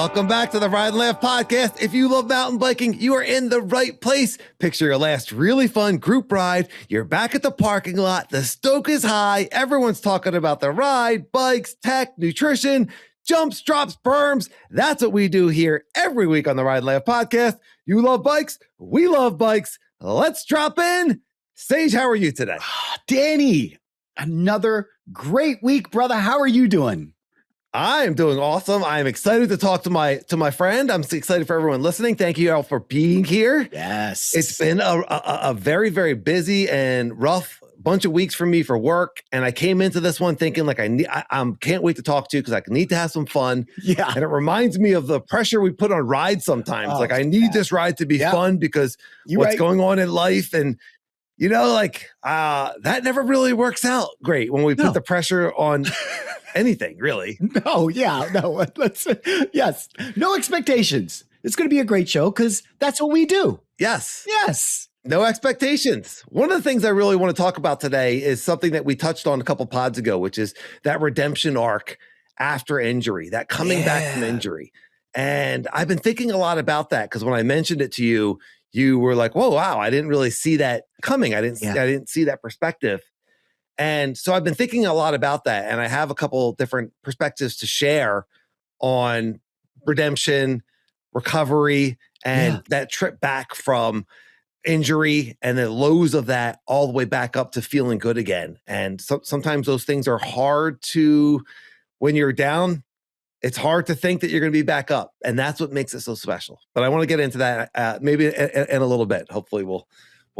Welcome back to the Ride Laugh Podcast. If you love mountain biking, you are in the right place. Picture your last really fun group ride. You're back at the parking lot. The stoke is high. Everyone's talking about the ride, bikes, tech, nutrition, jumps, drops, berms. That's what we do here every week on the Ride Laugh Podcast. You love bikes. We love bikes. Let's drop in. Sage, how are you today? Danny, another great week, brother. How are you doing? I am doing awesome. I am excited to talk to my friend. I'm excited for everyone listening. Thank you all for being here. Yes. It's been a very, very busy and rough bunch of weeks for me for work. And I came into this one thinking like I can't wait to talk to you because I need to have some fun. Yeah. And it reminds me of the pressure we put on rides sometimes. Like I need this ride to be fun because what's going on in life. And you know, like that never really works out great when we put the pressure on anything, really. Yes. No expectations. It's going to be a great show because that's what we do. Yes. No expectations. One of the things I really want to talk about today is something that we touched on a couple pods ago, which is that redemption arc after injury, that coming back from injury. And I've been thinking a lot about that because when I mentioned it to you, you were like, whoa, wow, I didn't really see that coming. I didn't see that perspective. And so I've been thinking a lot about that. And I have a couple different perspectives to share on redemption, recovery, and that trip back from injury and the lows of that all the way back up to feeling good again. And sometimes those things are hard to, when you're down, it's hard to think that you're going to be back up. And that's what makes it so special. But I want to get into that maybe in a little bit. Hopefully we'll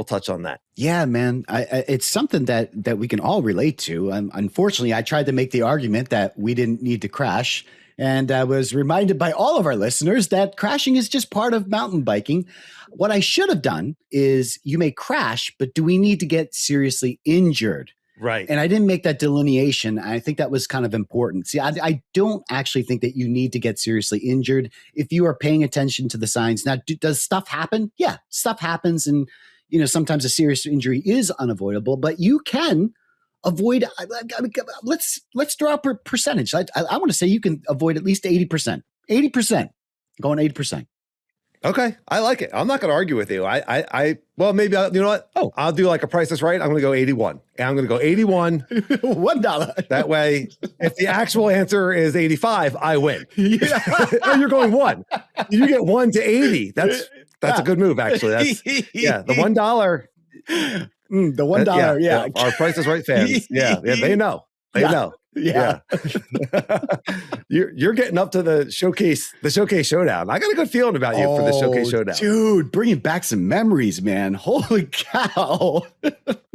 touch on that. Yeah, man. It's something that we can all relate to. Unfortunately, I tried to make the argument that we didn't need to crash. And I was reminded by all of our listeners that crashing is just part of mountain biking. What I should have done is you may crash, but do we need to get seriously injured? Right. And I didn't make that delineation. I think that was kind of important. See, I don't actually think that you need to get seriously injured if you are paying attention to the signs. Now, does stuff happen? Yeah, stuff happens. And, you know, sometimes a serious injury is unavoidable, but you can avoid. Let's draw a percentage. I want to say you can avoid at least 80%. 80%. Going 80%. Okay, I like it. I'm not going to argue with you. Well, maybe you know what? Oh, I'll do like a Price is Right. I'm going to go 81, and I'm going to go 81. $1. That way, if the actual answer is 85, I win. Oh, you're going 1. You get 1 to 80. That's a good move, actually. That's the $1. The $1. Yeah. Our Price is Right fans. Yeah, they know. They know. Yeah. You're getting up to the showcase showdown. I got a good feeling about you for the showcase showdown. Dude, bringing back some memories, man. Holy cow.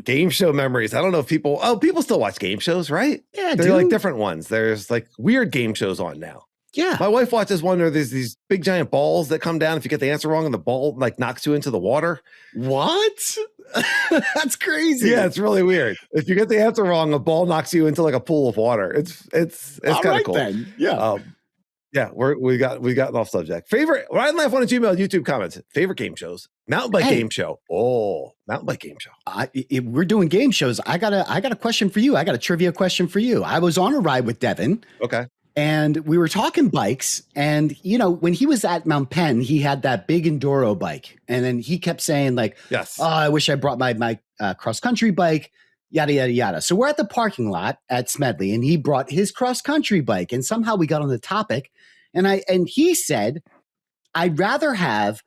Game show memories. I don't know if people still watch game shows, right? Yeah, they're like different ones. There's like weird game shows on now. Yeah. My wife watches one where there's these big giant balls that come down if you get the answer wrong and the ball like knocks you into the water. What? That's crazy. Yeah, it's really weird. If you get the answer wrong, a ball knocks you into like a pool of water. It's kind of cool. Then. Yeah. We gotten off subject. Favorite Ride Laugh on a Gmail YouTube comments. Favorite game shows. Mountain bike game show. Oh, mountain bike game show. We're doing game shows. I got a question for you. I got a trivia question for you. I was on a ride with Devin. Okay. And we were talking bikes, and you know, when he was at Mount Penn, he had that big enduro bike, and then he kept saying like, "Yes, oh, I wish I brought my cross country bike." Yada yada yada. So we're at the parking lot at Smedley, and he brought his cross country bike, and somehow we got on the topic, and he said, "I'd rather have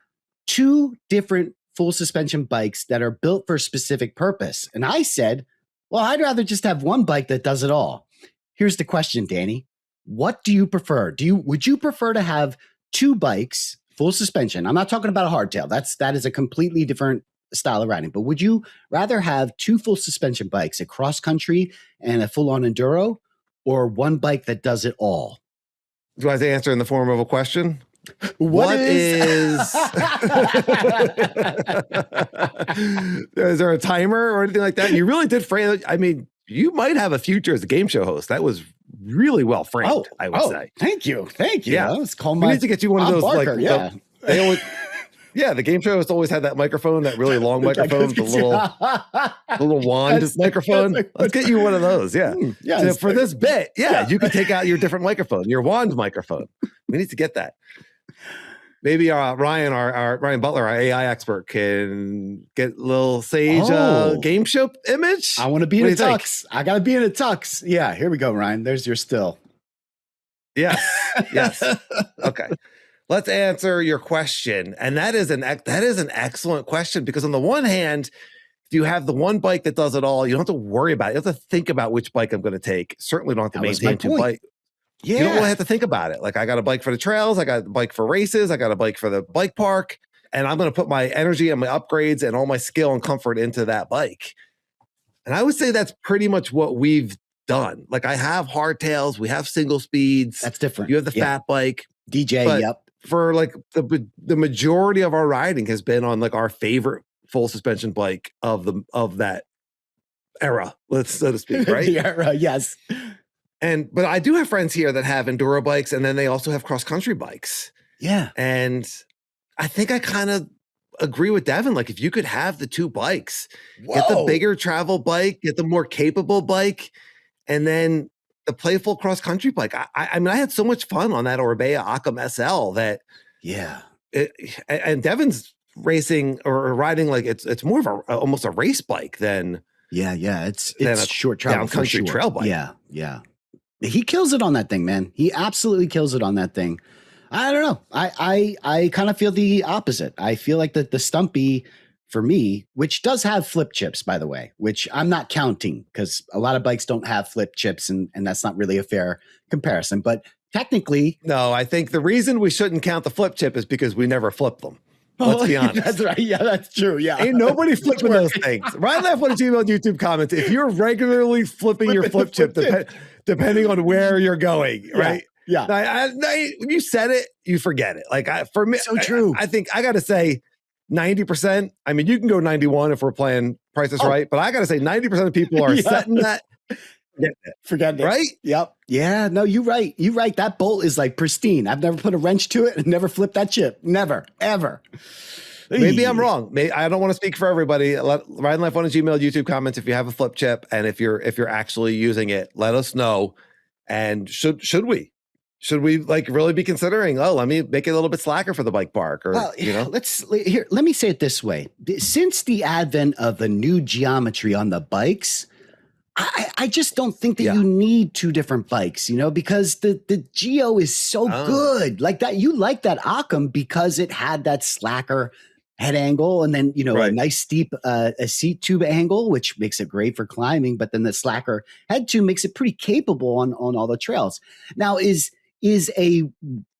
2 different full suspension bikes that are built for a specific purpose," and I said, "Well, I'd rather just have one bike that does it all." Here's the question, Danny. What do you prefer? Would you prefer to have 2 bikes, full suspension? I'm not talking about a hardtail. That is a completely different style of riding. But would you rather have 2 full suspension bikes, a cross country and a full on enduro, or one bike that does it all? Do I have to answer in the form of a question? What is Is there a timer or anything like that? You really did frame it. I mean, you might have a future as a game show host. That was really well framed, I would say. Thank you. Yeah. Let's call we need to get you one of those Barker, like they always the game show has always had that microphone, that really long microphone, the little wand microphone. Let's get you one of those. Yeah. So for this bit, you can take out your different microphone, your wand microphone. We need to get that. Maybe Ryan, our Ryan Butler, our AI expert, can get a little Sage game show image. I want to be in a tux. I got to be in a tux. Yeah, here we go, Ryan. There's your still. Yes. Okay. Let's answer your question. And that is an excellent question, because on the one hand, if you have the one bike that does it all, you don't have to worry about it. You don't have to think about which bike I'm going to take. Certainly don't have to maintain two bikes. Yeah. You don't really have to think about it. Like, I got a bike for the trails, I got a bike for races, I got a bike for the bike park, and I'm going to put my energy and my upgrades and all my skill and comfort into that bike. And I would say that's pretty much what we've done. Like, I have hardtails, we have single speeds. That's different. You have the fat bike. DJ, yep. For like the majority of our riding has been on like our favorite full suspension bike of that era, so to speak, right? The era, yes. But I do have friends here that have enduro bikes, and then they also have cross country bikes. Yeah. And I think I kind of agree with Devin. Like, if you could have the two bikes, get the bigger travel bike, get the more capable bike, and then the playful cross country bike. I mean, I had so much fun on that Orbea Occam SL that, and Devin's racing or riding like it's more of almost a race bike than it's a short travel country trail bike. Yeah. He kills it on that thing, man. He absolutely kills it on that thing. I don't know. I kind of feel the opposite. I feel like the Stumpy, for me, which does have flip chips, by the way, which I'm not counting because a lot of bikes don't have flip chips, and that's not really a fair comparison. But technically, no, I think the reason we shouldn't count the flip chip is because we never flip them. Let's be honest. That's right. Yeah, that's true. Yeah. Ain't nobody flipping those things. Ride Laugh MTB on YouTube comments. If you're regularly flipping your flip chip, depending on where you're going, right? Yeah. When you said it, you forget it. Like, for me, so true. I think I got to say 90%. I mean, you can go 91 if we're playing Price is Right, but I got to say 90% of people are setting that. Forget it. Right? Yep. Yeah. No, you're right. You're right. That bolt is like pristine. I've never put a wrench to it and never flipped that chip. Never, ever. Maybe I'm wrong. I don't want to speak for everybody. Ride Laugh on a Gmail, YouTube comments if you have a flip chip, and if you're actually using it, let us know. And should we like really be considering? Let me make it a little bit slacker for the bike park, or let me say it this way: since the advent of the new geometry on the bikes, I just don't think that you need two different bikes, because the Geo is so good. Like that, you like that Occam because it had that slacker head angle, and then a nice steep a seat tube angle, which makes it great for climbing. But then the slacker head tube makes it pretty capable on all the trails. Now, is a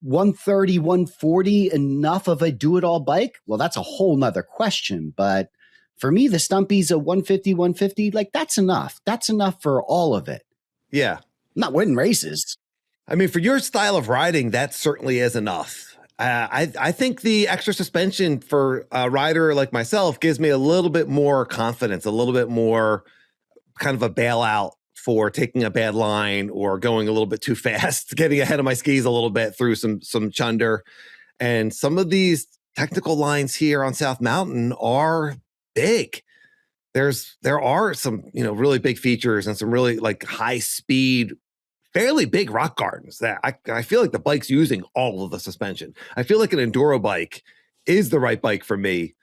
130, 140 enough of a do-it-all bike? Well, that's a whole nother question. But for me, the Stumpy's a 150, 150. Like, that's enough. That's enough for all of it. Yeah. I'm not winning races. I mean, for your style of riding, that certainly is enough. I think the extra suspension for a rider like myself gives me a little bit more confidence, a little bit more kind of a bailout for taking a bad line or going a little bit too fast, getting ahead of my skis a little bit through some chunder. And some of these technical lines here on South Mountain are big. There are some, really big features and some really like high speed, fairly big rock gardens that I feel like the bike's using all of the suspension. I feel like an enduro bike is the right bike for me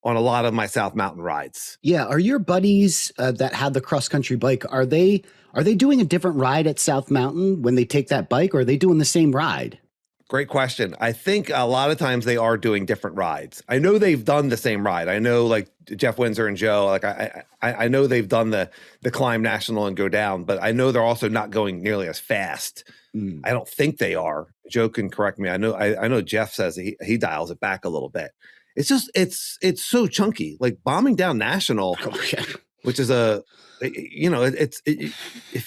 on a lot of my South Mountain rides. Yeah. Are your buddies that have the cross country bike, are they doing a different ride at South Mountain when they take that bike, or are they doing the same ride? Great question. I think a lot of times they are doing different rides. I know they've done the same ride. I know like Jeff Windsor and Joe, like I know they've done the climb national and go down, but I know they're also not going nearly as fast. I don't think they are. Joe can correct me. I know Jeff says he dials it back a little bit. It's just, it's so chunky, like bombing down national, which is if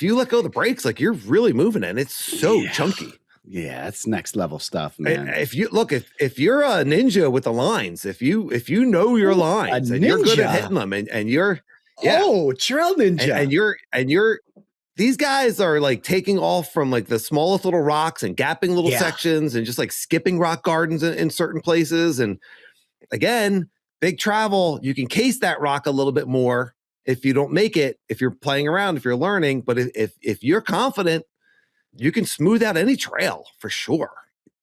you let go of the brakes, like you're really moving it. And it's so chunky. Yeah, it's next level stuff, man. If you're a ninja with the lines, if you know your lines and you're good at hitting them, and you're trail ninja, and you're these guys are like taking off from like the smallest little rocks and gapping little sections and just like skipping rock gardens in certain places. And again, big travel, you can case that rock a little bit more if you don't make it, if you're playing around, if you're learning. But if you're confident, you can smooth out any trail for sure.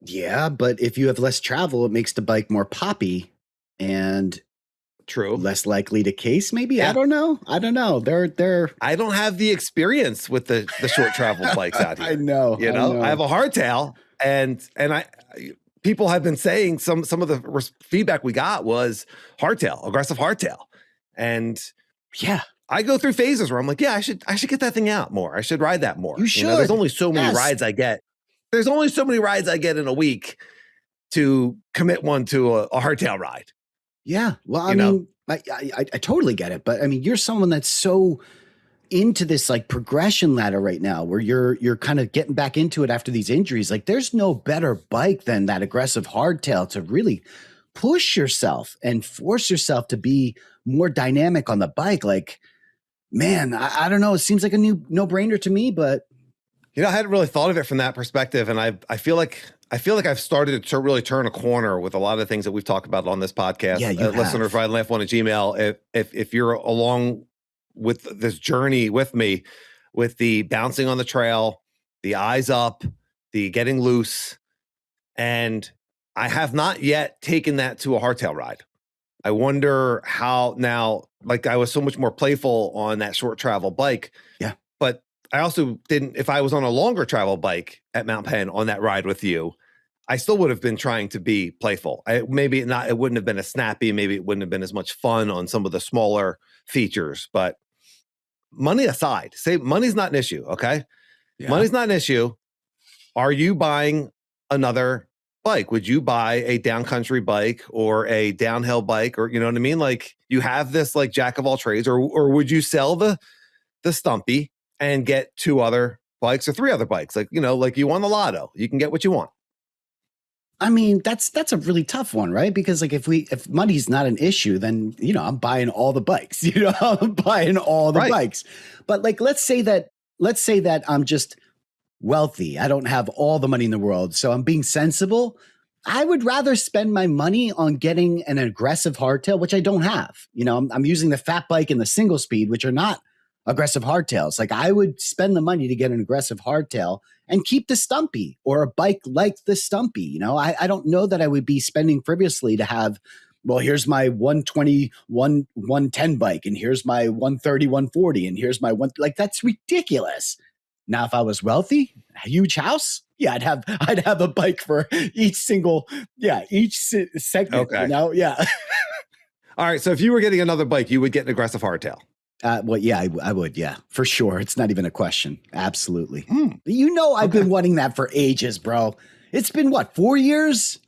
Yeah, but if you have less travel, it makes the bike more poppy and True. less likely to case, maybe. Yeah. I don't know. They're I don't have the experience with the short travel bikes out here. I know. I have a hardtail, and people have been saying some of the feedback we got was hardtail, aggressive hardtail, and yeah. I go through phases where I'm like, yeah, I should get that thing out more. I should ride that more. You should. There's only so many rides I get. There's only so many rides I get in a week to commit one to a hardtail ride. Yeah. Well, I mean, I totally get it. But I mean, you're someone that's so into this like progression ladder right now where you're kind of getting back into it after these injuries. Like there's no better bike than that aggressive hardtail to really push yourself and force yourself to be more dynamic on the bike. Like, man, I don't know. It seems like a no-brainer to me, but I hadn't really thought of it from that perspective. And I feel like I've started to really turn a corner with a lot of the things that we've talked about on this podcast. Yeah, you listeners, Ride Laugh on a Gmail. If you're along with this journey with me, with the bouncing on the trail, the eyes up, the getting loose, and I have not yet taken that to a hardtail ride. I wonder how now, like I was so much more playful on that short travel bike. Yeah. But I also didn't, if I was on a longer travel bike at Mount Penn on that ride with you, I still would have been trying to be playful. It wouldn't have been as snappy. Maybe it wouldn't have been as much fun on some of the smaller features, but money aside, say money's not an issue. Okay. Yeah. Money's not an issue. Are you buying another bike? Would you buy a downcountry bike or a downhill bike, or you know what I mean? Like you have this like jack of all trades, or would you sell the Stumpy and get 2 other bikes or 3 other bikes? Like, like you won the lotto, you can get what you want. I mean, that's a really tough one, right? Because like if money's not an issue, then I'm buying all the bikes. I'm buying all the bikes. But like let's say that I'm just wealthy. I don't have all the money in the world, so I'm being sensible. I would rather spend my money on getting an aggressive hardtail, which I don't have. I'm using the fat bike and the single speed, which are not aggressive hardtails. Like I would spend the money to get an aggressive hardtail and keep the Stumpy or a bike like the Stumpy. I don't know that I would be spending frivolously to have, well, here's my 120, 110 bike, and here's my 130, 140, and here's my one, like that's ridiculous. Now, if I was wealthy, a huge house, yeah, I'd have a bike for each segment. Okay. Yeah. All right. So if you were getting another bike, you would get an aggressive hardtail. Well, yeah, I would. Yeah, for sure. It's not even a question. Absolutely. I've been wanting that for ages, bro. It's been what, 4 years?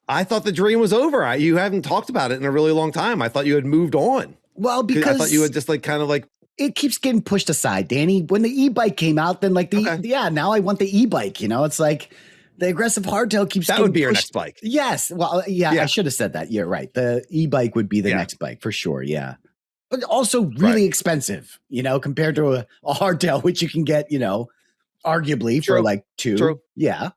I thought the dream was over. You haven't talked about it in a really long time. I thought you had moved on. Well, because I thought you had just like kind of like. It keeps getting pushed aside, Danny. When the e-bike came out, then like now I want the e-bike. It's like the aggressive hardtail keeps. That would be your next bike. Yes. Well, yeah, I should have said that. You're right. The e-bike would be the next bike for sure. Yeah. But also really expensive, compared to a hardtail, which you can get, arguably for like 2. True. Yeah.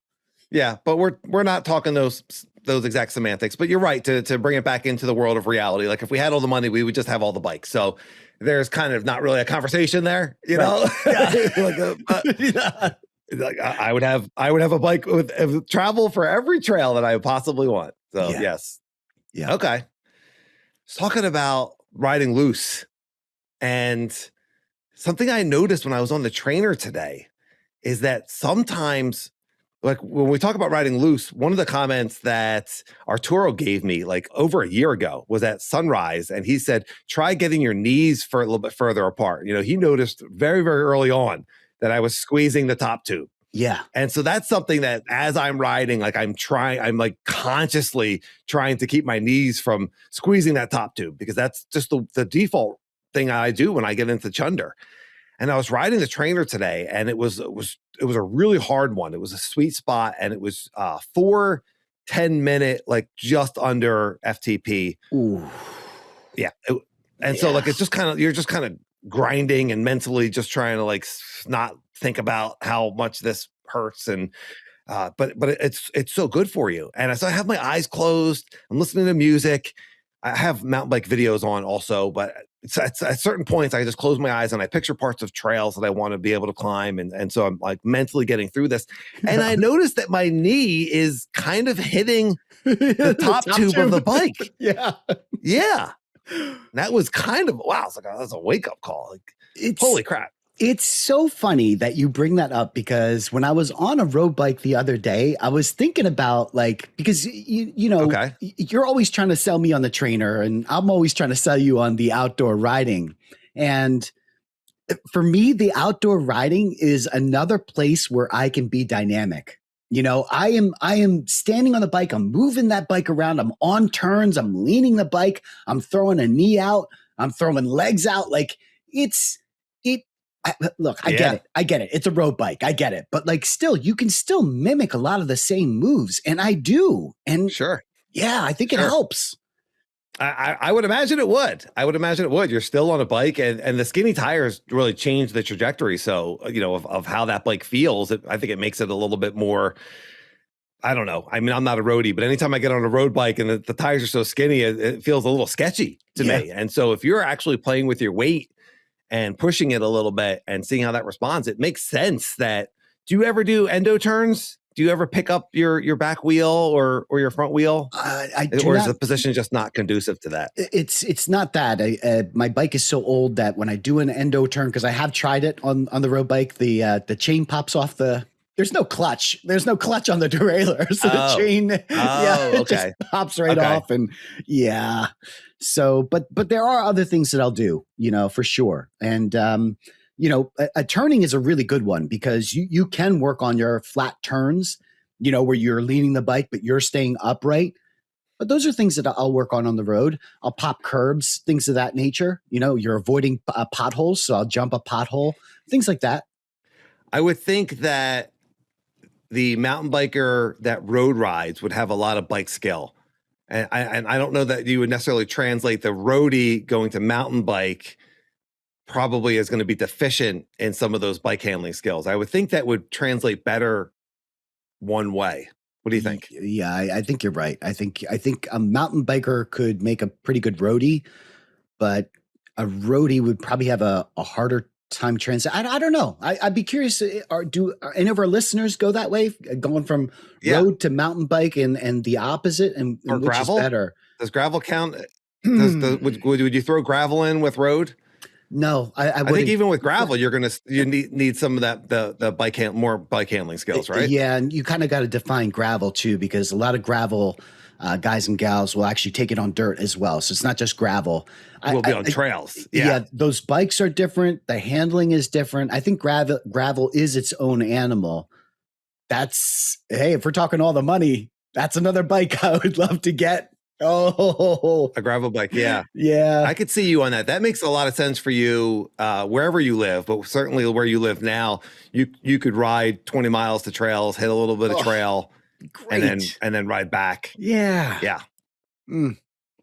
Yeah. But we're not talking those exact semantics, but you're right to bring it back into the world of reality. Like if we had all the money, we would just have all the bikes. So there's kind of not really a conversation there, know? Yeah. Like I would have a bike with travel for every trail that I possibly want. So yes. Yeah. Okay. Talking about riding loose, and something I noticed when I was on the trainer today is that sometimes, like when we talk about riding loose, one of the comments that Arturo gave me like over a year ago was at Sunrise, and he said, try getting your knees for a little bit further apart. He noticed very, very early on that I was squeezing the top tube. Yeah. And so that's something that as I'm riding, like I'm like consciously trying to keep my knees from squeezing that top tube, because that's just the default thing I do when I get into Chunder. And I was riding the trainer today, and it was a really hard one. It was a sweet spot, and it was 4 10-minute, like just under FTP. Ooh. Yeah. So like it's just kind of, you're just kind of grinding and mentally just trying to like not think about how much this hurts, and but it's so good for you. And so I have my eyes closed, I'm listening to music, I have mountain bike videos on also, but at certain points, I just close my eyes and I picture parts of trails that I want to be able to climb. And so I'm like mentally getting through this. And I noticed that my knee is kind of hitting the top tube of the bike. Yeah. Yeah. That was kind of, wow. It's like, that's a wake up call. Like, holy crap. It's so funny that you bring that up because when I was on a road bike the other day, I was thinking about like, because you know, you're always trying to sell me on the trainer and I'm always trying to sell you on the outdoor riding. And for me, the outdoor riding is another place where I can be dynamic. You know, I am standing on the bike. I'm moving that bike around. I'm on turns. I'm leaning the bike. I'm throwing a knee out. I'm throwing legs out. Like look, I get it. It's a road bike. I get it. But like still, you can still mimic a lot of the same moves. And I do. And sure. Yeah, I think it helps. I would imagine it would. You're still on a bike and the skinny tires really change the trajectory. So, you know, of how that bike feels, I think it makes it a little bit more, I don't know. I mean, I'm not a roadie, but anytime I get on a road bike and the tires are so skinny, it feels a little sketchy to me. And so if you're actually playing with your weight and pushing it a little bit and seeing how that responds, it makes sense that, do you ever do endo turns? Do you ever pick up your back wheel or your front wheel? Or is the position just not conducive to that? It's not that. My bike is so old that when I do an endo turn, because I have tried it on the road bike, the chain pops off there's no clutch. There's no clutch on the derailleur. So the chain it just pops right off. And so, but there are other things that I'll do, you know, for sure. And, you know, a turning is a really good one because you can work on your flat turns, you know, where you're leaning the bike, but you're staying upright. But those are things that I'll work on the road. I'll pop curbs, things of that nature. You know, you're avoiding potholes. So I'll jump a pothole, things like that. I would think that the mountain biker that road rides would have a lot of bike skill. And I don't know that you would necessarily translate the roadie going to mountain bike probably is going to be deficient in some of those bike handling skills. I would think that would translate better one way. What do you think? Yeah, I think you're right. I think a mountain biker could make a pretty good roadie, but a roadie would probably have a harder time transit. I don't know. I'd be curious. Do any of our listeners go that way, going from road to mountain bike and the opposite? And which gravel? Is better? Does gravel count? Would you throw gravel in with road? No, I think even with gravel, you need some of that the more bike handling skills, right? Yeah, and you kind of got to define gravel too, because a lot of gravel guys and gals will actually take it on dirt as well. So it's not just gravel. We'll be on trails. Yeah, those bikes are different. The handling is different. I think gravel is its own animal. If we're talking all the money, that's another bike I would love to get. Oh, a gravel bike. Yeah. Yeah. I could see you on that. That makes a lot of sense for you wherever you live, but certainly where you live now, you could ride 20 miles to trails, hit a little bit of trail, great. and then ride back. Yeah. Yeah.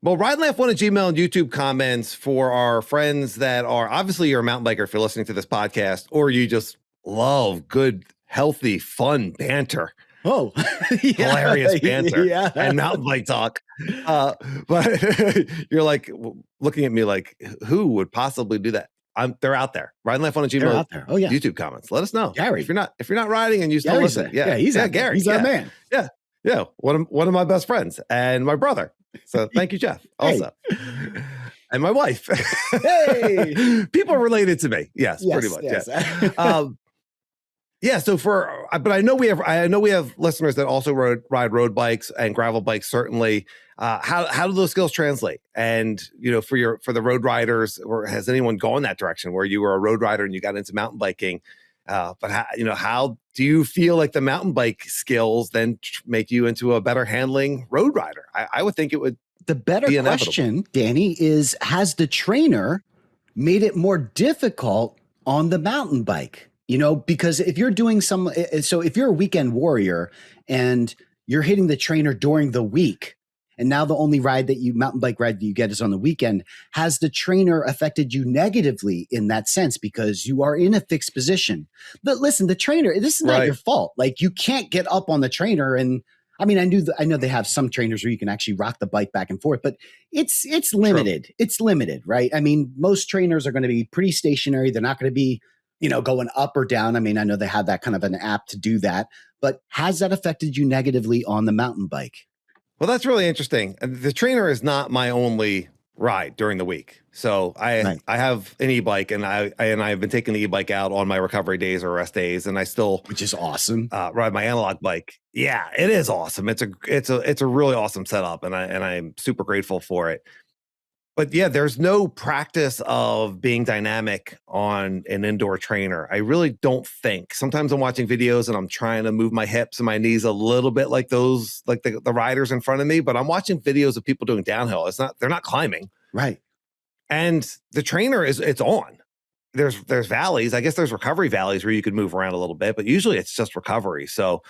Well, Ride Laugh one at Gmail and YouTube comments for our friends that are, obviously you're a mountain biker if you're listening to this podcast, or you just love good, healthy, fun banter. Oh, hilarious banter and mountain bike talk. But you're like looking at me like, who would possibly do that? They're out there. Ride Laugh on a Gmail. Oh yeah. YouTube comments. Let us know, Gary. If you're not riding and you still listen. He's Gary. He's our man. Yeah. One of my best friends and my brother. So thank you, Jeff. Also, and my wife. Hey, people related to me. Yes, pretty much. Yes. Yeah. So but I know we have listeners that also ride road bikes and gravel bikes. Certainly, how do those skills translate? And for the road riders, or has anyone gone that direction where you were a road rider and you got into mountain biking? But how do you feel like the mountain bike skills then make you into a better handling road rider? I would think it would. The better question, Danny, is has the trainer made it more difficult on the mountain bike? Because if you're doing if you're a weekend warrior and you're hitting the trainer during the week, and now the only mountain bike ride that you get is on the weekend, has the trainer affected you negatively in that sense because you are in a fixed position? But listen, the trainer, this is not your fault. Like, you can't get up on the trainer and I mean, I know they have some trainers where you can actually rock the bike back and forth, but it's limited. True. It's limited, right? I mean, most trainers are going to be pretty stationary. They're not going to be, going up or down. I mean, I know they have that kind of an app to do that, but has that affected you negatively on the mountain bike? Well, that's really interesting. The trainer is not my only ride during the week. So I have an e-bike, and I've been taking the e-bike out on my recovery days or rest days, and I still, which is awesome, ride my analog bike. Yeah, it is awesome. It's a really awesome setup, and I'm super grateful for it. But yeah, there's no practice of being dynamic on an indoor trainer. I really don't think. Sometimes I'm watching videos and I'm trying to move my hips and my knees a little bit like those, like the riders in front of me, but I'm watching videos of people doing downhill. They're not climbing. Right. And the trainer it's on. There's valleys. I guess there's recovery valleys where you could move around a little bit, but usually it's just recovery. So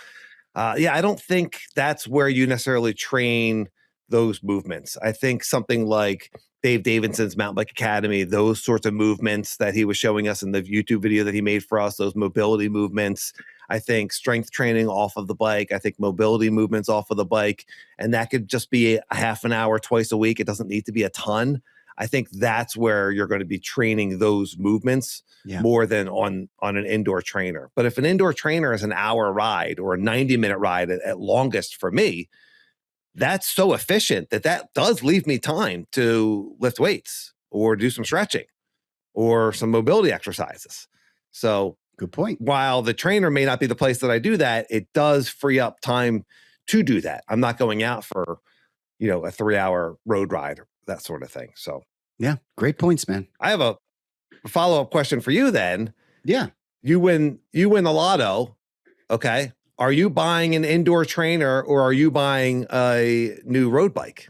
I don't think that's where you necessarily train those movements. I think something like Dave Davidson's Mountain Bike Academy, those sorts of movements that he was showing us in the YouTube video that he made for us, those mobility movements, I think strength training off of the bike, I think mobility movements off of the bike, and that could just be a half an hour twice a week. It doesn't need to be a ton. I think that's where you're going to be training those movements more than on an indoor trainer. But if an indoor trainer is an hour ride or a 90-minute ride at longest for me, that's so efficient that does leave me time to lift weights or do some stretching or some mobility exercises. So good point. While the trainer may not be the place that I do that, it does free up time to do that. I'm not going out for, a 3-hour road ride or that sort of thing. So yeah, great points, man. I have a follow-up question for you then. Yeah. You win the lotto. Okay. Are you buying an indoor trainer or are you buying a new road bike?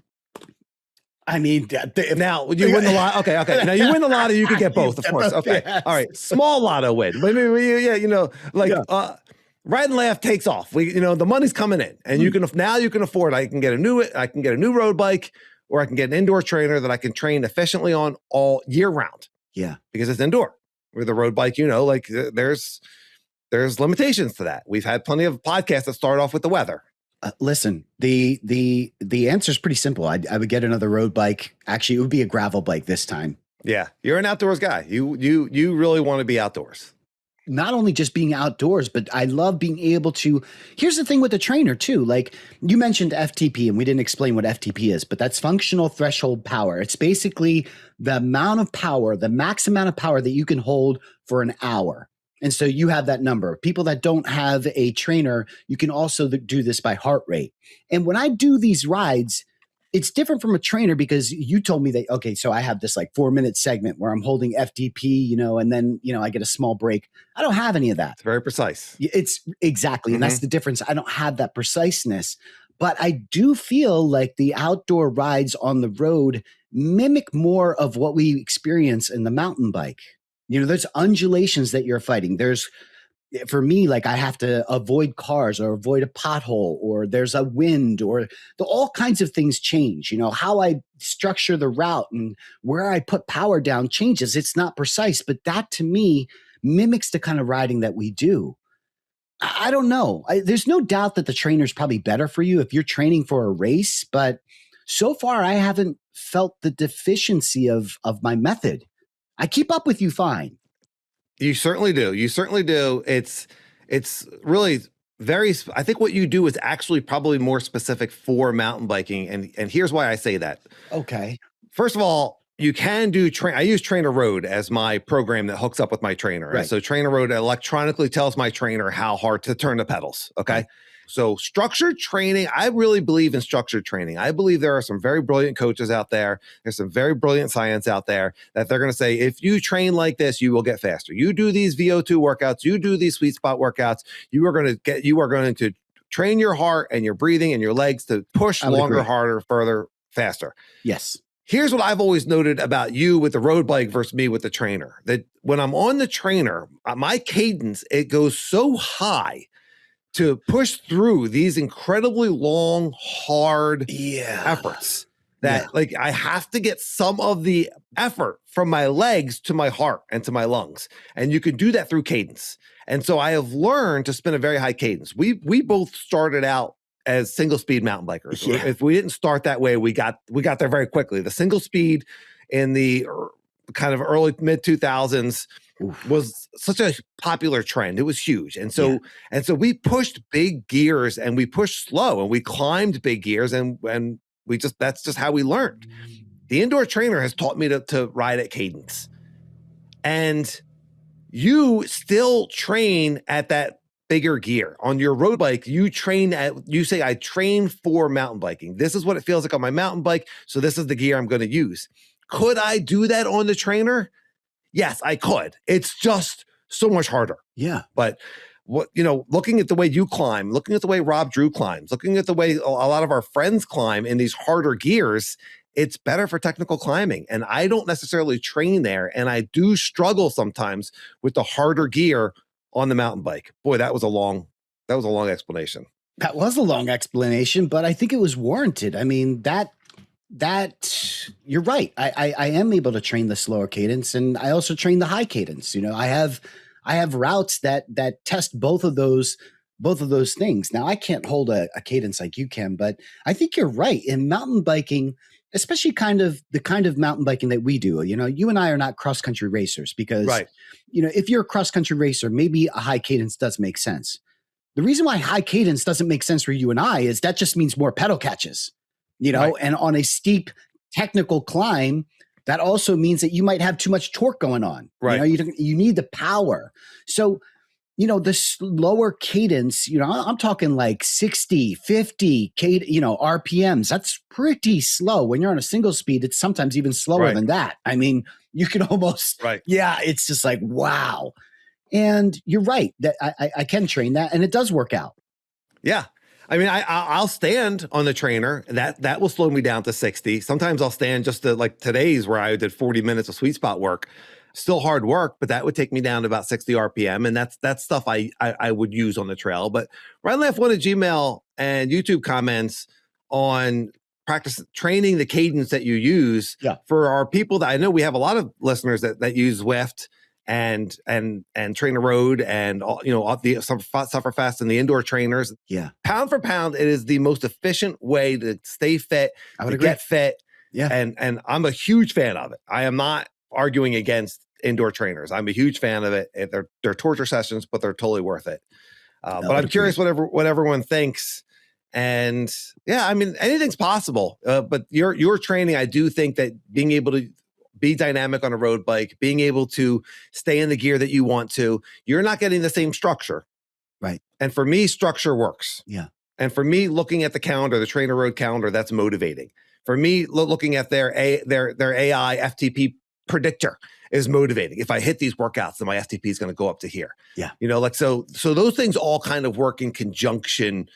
I mean, now you win the lotto. Okay. Now you win the lotto, you can get both, of course. Okay. Yes. All right. Small lotto win. Ride and Laugh takes off. The money's coming in, and you can afford. I can get a new road bike, or I can get an indoor trainer that I can train efficiently on all year round. Yeah, because it's indoor. With a road bike, there's limitations to that. We've had plenty of podcasts that start off with the weather. Listen, the answer is pretty simple. I would get another road bike. Actually, it would be a gravel bike this time. Yeah, you're an outdoors guy. You really want to be outdoors. Not only just being outdoors, but I love being able to. Here's the thing with the trainer too. Like you mentioned FTP, and we didn't explain what FTP is, but that's functional threshold power. It's basically the amount of power, the max amount of power that you can hold for an hour. And so you have that number. People that don't have a trainer, you can also do this by heart rate. And when I do these rides, it's different from a trainer because you told me that, okay, so I have this like 4-minute segment where I'm holding FTP, and then, I get a small break. I don't have any of that. It's very precise. It's exactly. And that's the difference. I don't have that preciseness, but I do feel like the outdoor rides on the road mimic more of what we experience in the mountain bike. There's undulations that you're fighting. For me, like I have to avoid cars or avoid a pothole, or there's a wind, or all kinds of things change. How I structure the route and where I put power down changes. It's not precise, but that to me mimics the kind of riding that we do. I don't know. There's no doubt that the trainer's probably better for you if you're training for a race, but so far I haven't felt the deficiency of my method. I keep up with you fine. You certainly do. It's really very, I think what you do is actually probably more specific for mountain biking. And here's why I say that. Okay. First of all, you can do I use Trainer Road as my program that hooks up with my trainer. Right. So Trainer Road electronically tells my trainer how hard to turn the pedals. Okay. Right. So structured training, I really believe in structured training. I believe there are some very brilliant coaches out there. There's some very brilliant science out there that they're going to say, if you train like this, you will get faster. You do these VO2 workouts, you do these sweet spot workouts, you are going to train your heart and your breathing and your legs to push longer, harder, further, faster. Yes. Here's what I've always noted about you with the road bike versus me with the trainer, that when I'm on the trainer, my cadence, it goes so high to push through these incredibly long, hard efforts that I have to get some of the effort from my legs to my heart and to my lungs. And you can do that through cadence. And so I have learned to spin a very high cadence. We both started out as single speed mountain bikers. Yeah. If we didn't start that way, we got there very quickly. The single speed in the kind of early mid 2000s was such a popular trend. It was huge. And so we pushed big gears and we pushed slow and we climbed big gears and that's just how we learned. The indoor trainer has taught me to ride at cadence. And you still train at that bigger gear. On your road bike, you say, I train for mountain biking. This is what it feels like on my mountain bike. So this is the gear I'm going to use. Could I do that on the trainer? Yes, I could. It's just so much harder. Yeah. But looking at the way you climb, looking at the way Rob Drew climbs, looking at the way a lot of our friends climb in these harder gears, it's better for technical climbing. And I don't necessarily train there. And I do struggle sometimes with the harder gear on the mountain bike. Boy, that was a long explanation. That was a long explanation, but I think it was warranted. I mean, that you're right. I am able to train the slower cadence, and I also train the high cadence. I have routes that test both of those things. Now, I can't hold a cadence like you can, but I think you're right. In mountain biking, especially the kind of mountain biking that we do, you and I are not cross-country racers because, if you're a cross-country racer, maybe a high cadence does make sense. The reason why high cadence doesn't make sense for you and I is that just means more pedal catches, and on a steep technical climb, that also means that you might have too much torque going on. Right. You need the power. So, the slower cadence, I'm talking like 60, 50, RPMs. That's pretty slow. When you're on a single speed, it's sometimes even slower than that. I mean, you can almost, it's just like, wow. And you're right that I can train that and it does work out. Yeah. I mean, I'll stand on the trainer. That will slow me down to 60. Sometimes I'll stand just to like today's where I did 40 minutes of sweet spot work. Still hard work, but that would take me down to about 60 RPM. And that's stuff I would use on the trail. But Ride Laugh wanted Gmail and YouTube comments on practice training the cadence that you use for our people that I know we have a lot of listeners that use Zwift and Trainer Road and all the Sufferfest and the indoor trainers. Yeah. Pound for pound, it is the most efficient way to stay fit, get fit. Yeah. And I'm a huge fan of it. I am not arguing against indoor trainers. I'm a huge fan of it. They're torture sessions, but they're totally worth it. But I'm curious what everyone thinks. And yeah, I mean, anything's possible. But your training, I do think that being able to be dynamic on a road bike, being able to stay in the gear that you want to, you're not getting the same structure. Right. And for me, structure works. Yeah. And for me, looking at the calendar, the Trainer Road calendar, that's motivating. For me, looking at their AI FTP predictor is motivating. If I hit these workouts, then my FTP is going to go up to here. Yeah. So those things all kind of work in conjunction.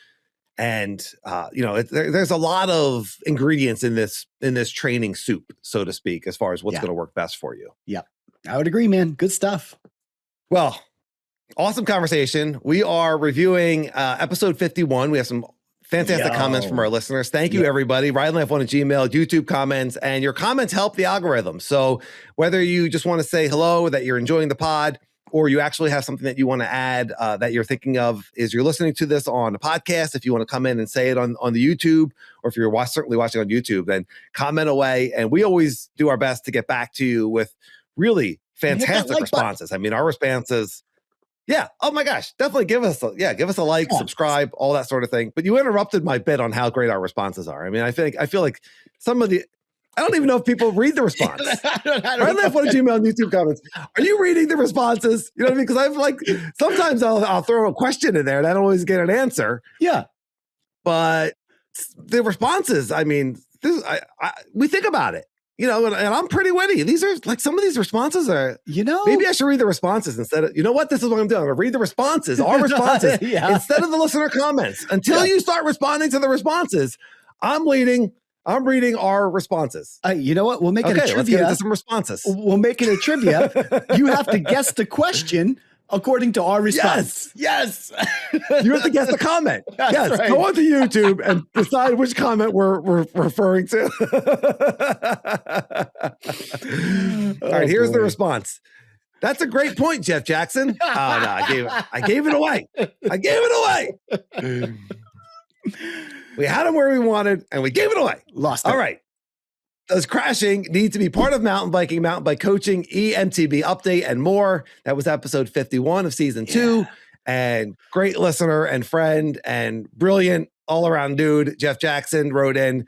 And there's a lot of ingredients in this training soup, so to speak, as far as what's going to work best for you. Yeah, I would agree, man. Good stuff. Well, awesome conversation. We are reviewing episode 51. We have some fantastic comments from our listeners. Thank you, everybody. Ride Laugh on a Gmail, YouTube comments, and your comments help the algorithm. So whether you just want to say hello, that you're enjoying the pod, or you actually have something that you want to add that you're thinking of, is you're listening to this on a podcast. If you want to come in and say it on the YouTube, or if you're certainly watching on YouTube, then comment away. And we always do our best to get back to you with really fantastic responses. I mean, our responses, oh my gosh, definitely give us a like, subscribe, all that sort of thing. But you interrupted my bit on how great our responses are. I mean, I feel like some of the, I don't even know if people read the response. Ride Laugh on a Gmail and YouTube comments. Are you reading the responses? You know what I mean? Because I've sometimes I'll throw a question in there and I don't always get an answer. Yeah. But the responses, I mean, we think about it, and I'm pretty witty. These are some of these responses are, maybe I should read the responses instead of, this is what I'm doing. I'm going to read the responses, our responses, instead of the listener comments. Until you start responding to the responses, I'm reading our responses. You know what? We'll make it a trivia. Let's get into some responses. We'll make it a trivia. You have to guess the question according to our response. Yes. You have to guess the comment. That's right. Go onto YouTube and decide which comment we're referring to. All right, here's the response. That's a great point, Jeff Jackson. Oh, no, I gave it away. We had him where we wanted, and we gave it away. Lost it. All right. Does crashing need to be part of mountain biking, mountain bike coaching, EMTB update, and more? That was episode 51 of season 2. And great listener and friend and brilliant all-around dude, Jeff Jackson, wrote in,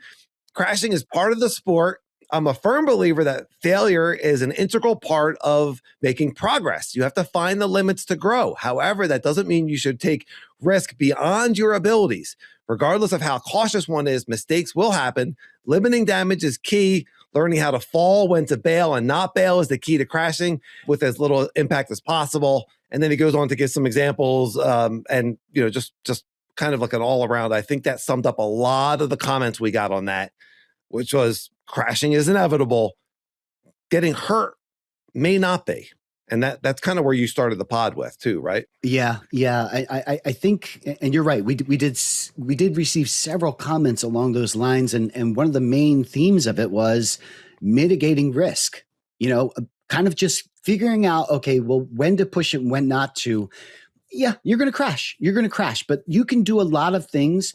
crashing is part of the sport. I'm a firm believer that failure is an integral part of making progress. You have to find the limits to grow. However, that doesn't mean you should take risk beyond your abilities. Regardless of how cautious one is, mistakes will happen. Limiting damage is key. Learning how to fall, when to bail and not bail is the key to crashing with as little impact as possible. And then he goes on to give some examples and, just kind of like an all around. I think that summed up a lot of the comments we got on that, which was crashing is inevitable. Getting hurt may not be. And that's kind of where you started the pod with too, right? Yeah. I think, and you're right. We did receive several comments along those lines, and one of the main themes of it was mitigating risk. Kind of just figuring out, okay, well, when to push it and when not to. Yeah, you're going to crash. But you can do a lot of things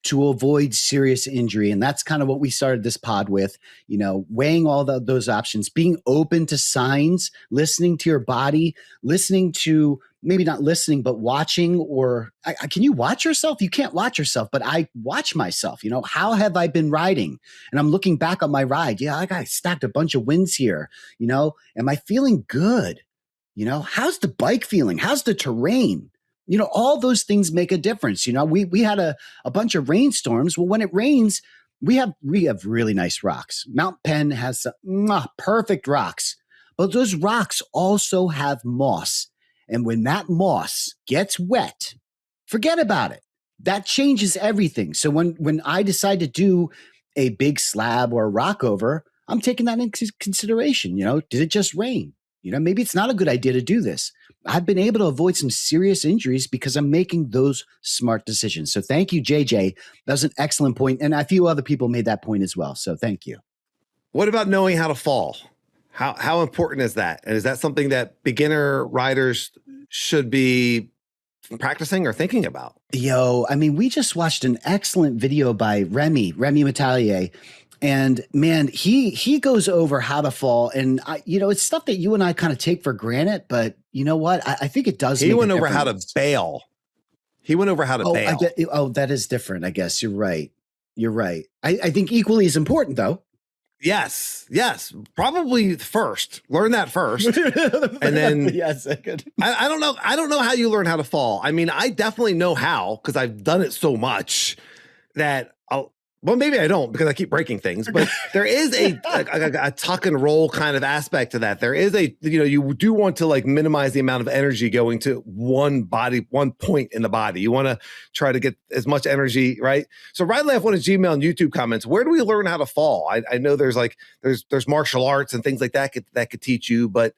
to avoid serious injury. And that's kind of what we started this pod with, weighing all those options, being open to signs, listening to your body, listening to, maybe not listening, but watching, or can you watch yourself? You can't watch yourself, but I watch myself. How have I been riding? And I'm looking back on my ride. Yeah, I got stacked a bunch of wins here. Am I feeling good? How's the bike feeling? How's the terrain? All those things make a difference. We had a bunch of rainstorms. Well, when it rains, we have really nice rocks. Mount Penn has perfect rocks, but those rocks also have moss. And when that moss gets wet, forget about it. That changes everything. So when I decide to do a big slab or a rock over, I'm taking that into consideration. Did it just rain? Maybe it's not a good idea to do this. I've been able to avoid some serious injuries because I'm making those smart decisions. So thank you, JJ. That was an excellent point. And a few other people made that point as well. So thank you. What about knowing how to fall? How important is that? And is that something that beginner riders should be practicing or thinking about? We just watched an excellent video by Remy Metallier. And man, he goes over how to fall, and it's stuff that you and I kind of take for granted. But you know what? I think it does. He went over how to bail. bail. That is different. I guess you're right. I think equally as important, though. Yes. Probably first. Learn that first, and then yes, I could. I don't know. I don't know how you learn how to fall. I mean, I definitely know how because I've done it so much that well, maybe I don't because I keep breaking things, but there is a tuck and roll kind of aspect to that. There is you do want to minimize the amount of energy going to one point in the body. You want to try to get as much energy, right? So Ride Laugh on his Gmail and YouTube comments, where do we learn how to fall? I know there's martial arts and things like that that could teach you, but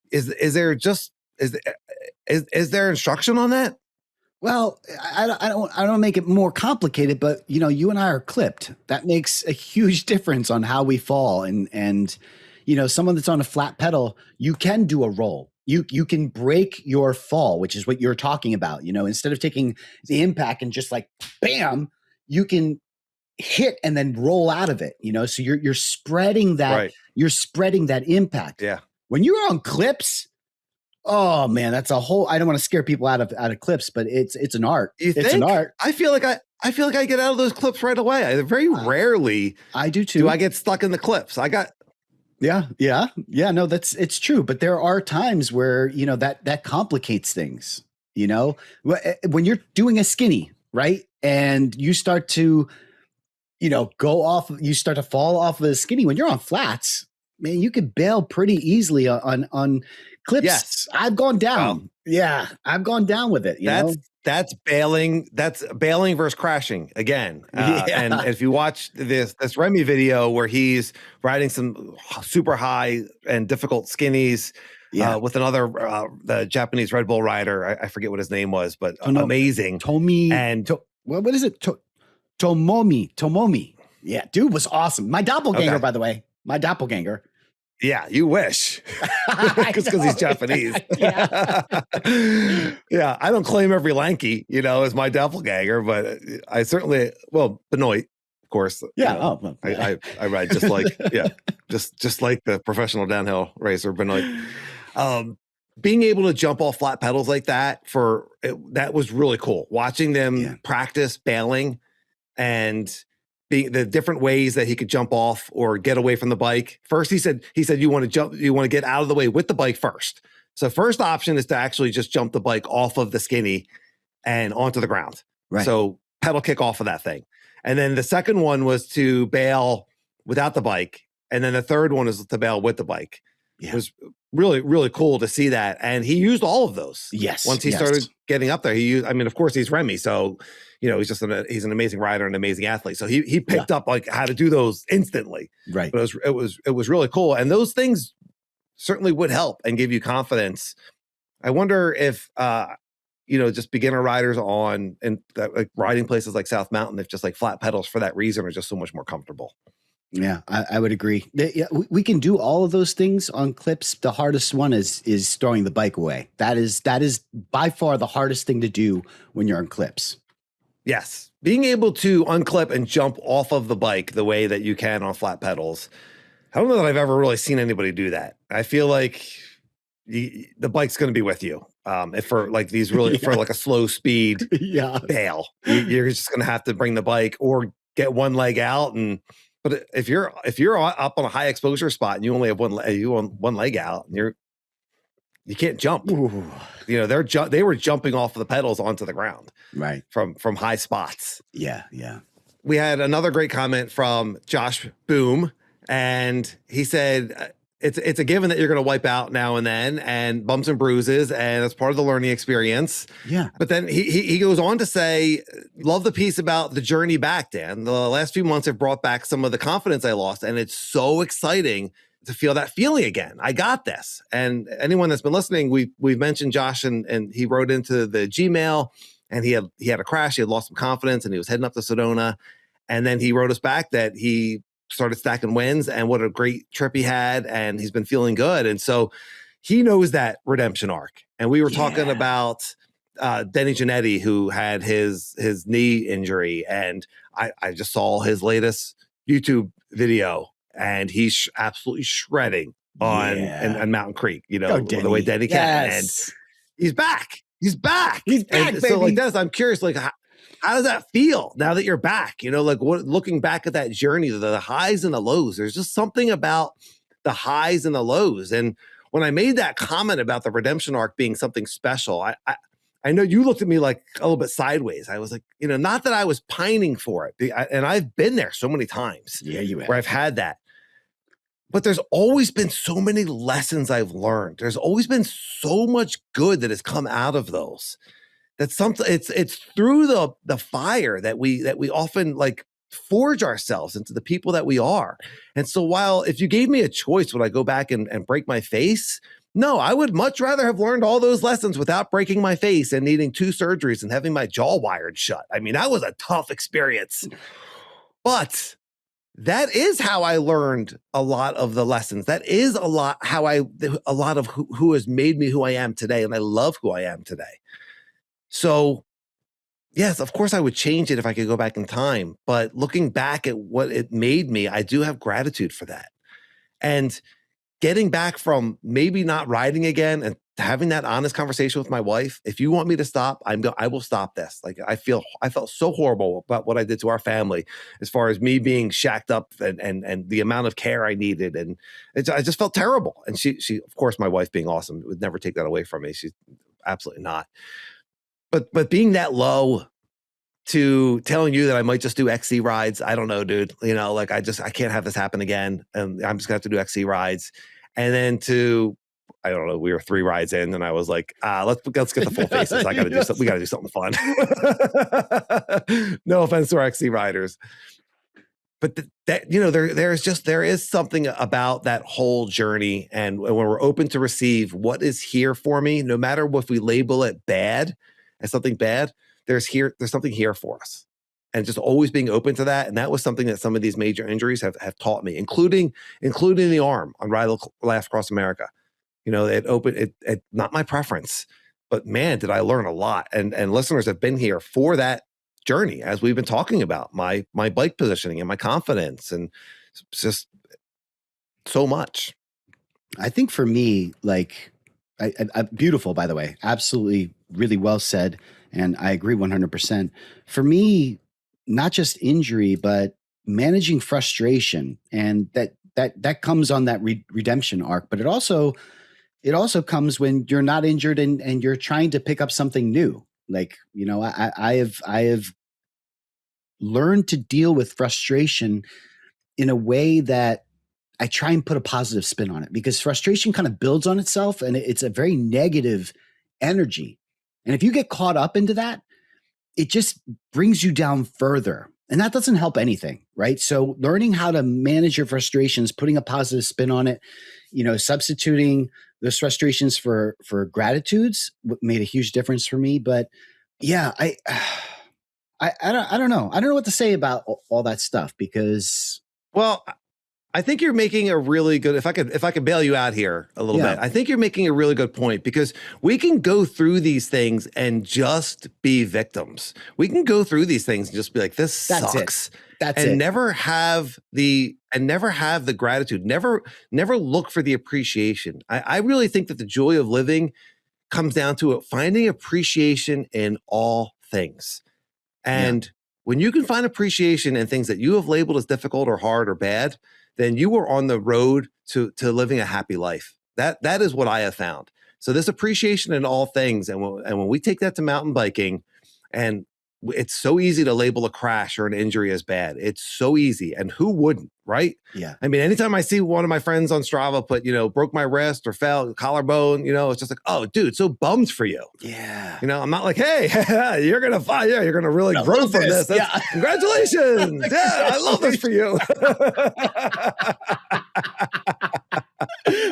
is there instruction on that? Well, I don't make it more complicated, but you and I are clipped. That makes a huge difference on how we fall. And someone that's on a flat pedal, you can do a roll. You can break your fall, which is what you're talking about. Instead of taking the impact and just bam, you can hit and then roll out of it. So you're spreading that. Right. You're spreading that impact. Yeah. When you're on clips. Oh man, that's a whole. I don't want to scare people out of clips, but it's an art. It's an art. I feel like I get out of those clips right away. I very rarely. I do too. Do I get stuck in the clips? Yeah. No, it's true. But there are times where that complicates things. When you're doing a skinny, right, and you start to, go off. You start to fall off of the skinny. When you're on flats, man, you could bail pretty easily on clips. Yes. I've gone down. Yeah. I've gone down with it. That's bailing. That's bailing versus crashing again. And if you watch this Remy video where he's riding some super high and difficult skinnies with another, the Japanese Red Bull rider, I forget what his name was, but amazing. Tomi. And what is it? Tomomi. Yeah. Dude was awesome. My doppelganger, by the way. My doppelganger. Yeah, you wish. Because he's Japanese. Yeah. Yeah, I don't claim every Lanky, as my doppelganger, but I certainly, Benoit, of course. Yeah. I ride just like, just like the professional downhill racer, Benoit. Being able to jump off flat pedals like that that was really cool. Watching them practice bailing and the different ways that he could jump off or get away from the bike. First, he said you want to get out of the way with the bike first. So first option is to actually just jump the bike off of the skinny and onto the ground. Right. So pedal kick off of that thing. And then the second one was to bail without the bike. And then the third one is to bail with the bike. Yeah. It was really, really cool to see that. And he used all of those. Yes. Once he started getting up there, of course he's Remy. So, he's just he's an amazing rider and an amazing athlete. So he picked up like how to do those instantly. Right. But it was really cool. And those things certainly would help and give you confidence. I wonder if, just beginner riders like riding places like South Mountain, if just like flat pedals for that reason are just so much more comfortable. Yeah, I would agree. Yeah, we can do all of those things on clips. The hardest one is throwing the bike away. That is by far the hardest thing to do when you're on clips. Yes. Being able to unclip and jump off of the bike the way that you can on flat pedals. I don't know that I've ever really seen anybody do that. I feel like the bike's going to be with you. If for like these really for like a slow speed bail, you're just going to have to bring the bike or get one leg out. But if you're up on a high exposure spot and you only have one leg out, and you can't jump. Ooh. They were jumping off of the pedals onto the ground, right, from high spots. Yeah. We had another great comment from Josh Boom, and he said it's a given that you're going to wipe out now and then, and bumps and bruises, and it's part of the learning experience. Yeah. But then he goes on to say, love the piece about the journey back, Dan. The last few months have brought back some of the confidence I lost, and it's so exciting to feel that feeling again. I got this. And anyone that's been listening, we've mentioned Josh, and he wrote into the Gmail, and he had a crash. He had lost some confidence, and he was heading up to Sedona. And then he wrote us back that he started stacking wins and what a great trip he had, and he's been feeling good. And so he knows that redemption arc. And we were talking about Denny Giannetti, who had his knee injury, and I just saw his latest YouTube video, and he's absolutely shredding on Mountain Creek, the way Denny can. And he's back. He's back. He's back, baby. So like Dennis, I'm curious, like how does that feel now that you're back? Looking back at that journey, the highs and the lows, there's just something about the highs and the lows. And when I made that comment about the redemption arc being something special, I know you looked at me like a little bit sideways. I was like, not that I was pining for it. And I've been there so many times where I've had that. But there's always been so many lessons I've learned. There's always been so much good that has come out of those. That's something. It's through the fire that we often like forge ourselves into the people that we are. And so if you gave me a choice, would I go back and break my face? No, I would much rather have learned all those lessons without breaking my face and needing 2 surgeries and having my jaw wired shut. I mean, that was a tough experience. But that is how I learned a lot of the lessons. That is a lot of who has made me who I am today. And I love who I am today. So yes, of course I would change it if I could go back in time. But looking back at what it made me, I do have gratitude for that. And getting back from maybe not riding again and having that honest conversation with my wife, if you want me to stop, I will stop this. Like I felt so horrible about what I did to our family as far as me being shacked up and the amount of care I needed. And I just felt terrible. And she, of course, my wife being awesome, would never take that away from me. She's absolutely not. But being that low to telling you that I might just do XC rides, I don't know, dude. I can't have this happen again. And I'm just gonna have to do XC rides. And then I don't know, we were 3 rides in, and I was like, let's get the full faces. I gotta do something. We gotta do something fun. No offense to our XC riders. But there is something about that whole journey. And when we're open to receive what is here for me, no matter if we label it bad as something bad, there's something here for us. and just always being open to that. And that was something that some of these major injuries have taught me, including the arm on Ride Laugh Across America. You know, it not my preference, but man, did I learn a lot. And listeners have been here for that journey, as we've been talking about my bike positioning and my confidence, and just so much. I think for me, like, I beautiful, by the way, absolutely, really well said. And I agree 100%. For me, not just injury, but managing frustration, and that comes on that redemption arc, but it also comes when you're not injured and you're trying to pick up something new. Like, you know, I have learned to deal with frustration in a way that I try and put a positive spin on it, because frustration kind of builds on itself and it's a very negative energy. And if you get caught up into that, it just brings you down further. And that doesn't help anything, right? So learning how to manage your frustrations, putting a positive spin on it, you know, substituting those frustrations for gratitudes made a huge difference for me. But yeah, I don't know. I don't know what to say about all that stuff, because, well, I think you're making a really good, if I could bail you out here a little bit, I think you're making a really good point, because we can go through these things and just be victims. We can go through these things and just be like, this sucks. That's it. Never have the gratitude, never look for the appreciation. I really think that the joy of living comes down to finding appreciation in all things. And when you can find appreciation in things that you have labeled as difficult or hard or bad, then you are on the road to living a happy life. That is what I have found. So this appreciation in all things, and when we take that to mountain biking, and it's so easy to label a crash or an injury as bad. It's so easy, and who wouldn't, right? Yeah. I mean, anytime I see one of my friends on Strava put, you know, broke my wrist or fell, collarbone, you know, it's just like, oh, dude, so bummed for you. Yeah. You know, I'm not like, hey, you're gonna find, you're gonna really grow from this. Congratulations. Yeah, I love this for you.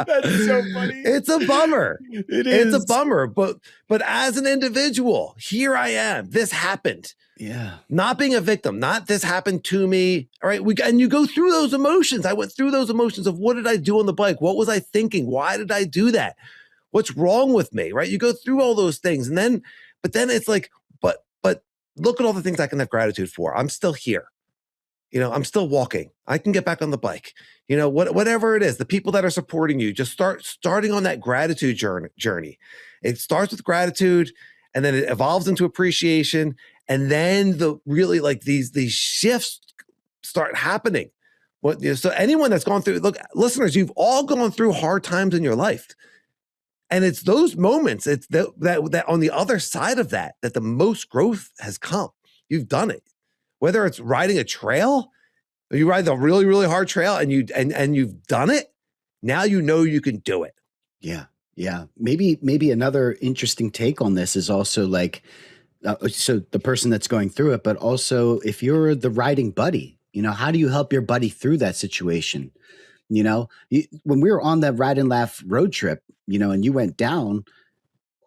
That's so funny. It's a bummer. It is. It's a bummer. But as an individual, here I am. This happened. Yeah. Not being a victim, not this happened to me. All right. And you go through those emotions. I went through those emotions of, what did I do on the bike? What was I thinking? Why did I do that? What's wrong with me? Right. You go through all those things. But then it's like, but look at all the things I can have gratitude for. I'm still here. You know, I'm still walking. I can get back on the bike. You know, whatever it is, the people that are supporting you, just starting on that gratitude journey. It starts with gratitude, and then it evolves into appreciation. And then these shifts start happening. So anyone that's gone through, look, listeners, you've all gone through hard times in your life. And it's those moments, it's that on the other side of that the most growth has come. You've done it. Whether it's riding a trail, you ride the really, really hard trail and you've done it. Now you know you can do it. Yeah. Yeah. Maybe another interesting take on this is also like, so the person that's going through it, but also if you're the riding buddy, you know, how do you help your buddy through that situation? You know, when we were on that Ride and Laugh road trip, you know, and you went down,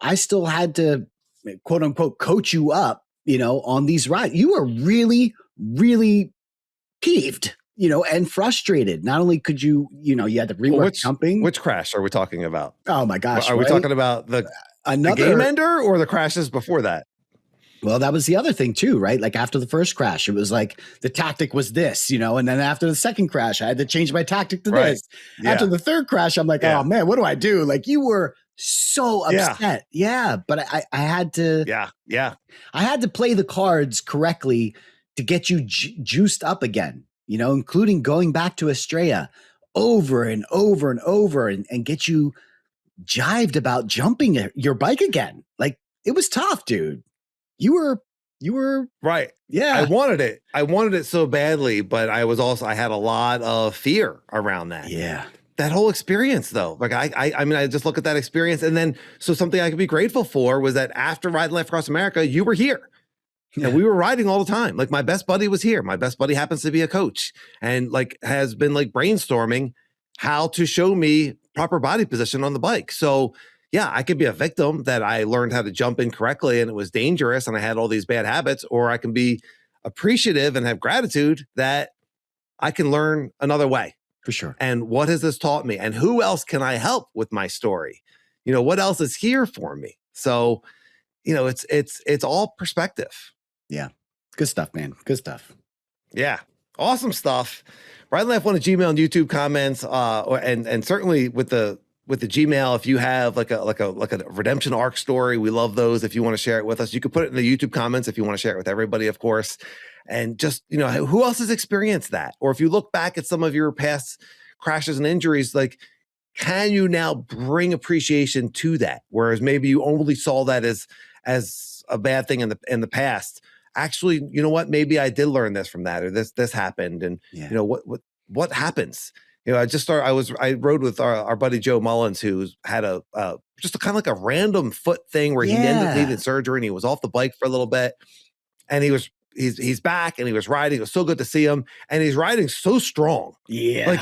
I still had to, quote unquote, coach you up, you know, on these rides. You were really, really peeved, you know, and frustrated. Not only could you had to rework jumping. Which crash are we talking about? Oh my gosh. Are we talking about the game ender or the crashes before that? Well, that was the other thing too, right? Like after the first crash, it was like the tactic was this, you know, and then after the second crash, I had to change my tactic to this. Yeah. After the third crash, I'm like, oh man, what do I do? Like you were so upset. Yeah. But I had to, I had to play the cards correctly to get you juiced up again, you know, including going back to Estrella over and over and over and get you jived about jumping your bike again. Like it was tough, dude. You were right. Yeah. I wanted it so badly, but I had a lot of fear around that. Yeah. That whole experience though. Like I mean, I just look at that experience, and then, so something I could be grateful for was that after Ride Laugh Across America, you were here. Yeah. And we were riding all the time. Like my best buddy was here. My best buddy happens to be a coach and like has been like brainstorming how to show me proper body position on the bike. So yeah, I could be a victim that I learned how to jump in correctly and it was dangerous and I had all these bad habits, or I can be appreciative and have gratitude that I can learn another way. For sure. And what has this taught me? And who else can I help with my story? What else is here for me? So, it's all perspective. Yeah. Good stuff, man. Good stuff. Yeah. Awesome stuff. Ride Laugh on a Gmail and YouTube comments, and certainly with the Gmail, if you have like a redemption arc story, we love those. If you want to share it with us, you can put it in the YouTube comments if you want to share it with everybody, of course. And just, who else has experienced that? Or if you look back at some of your past crashes and injuries, like, can you now bring appreciation to that? Whereas maybe you only saw that as a bad thing in the past. Actually, you know what? Maybe I did learn this from that, or this happened. And what happens? I rode with our buddy Joe Mullins, who's had just a kind of like a random foot thing where he needed surgery, and he was off the bike for a little bit, and he's back, and he was riding. It was so good to see him, and he's riding so strong. Yeah,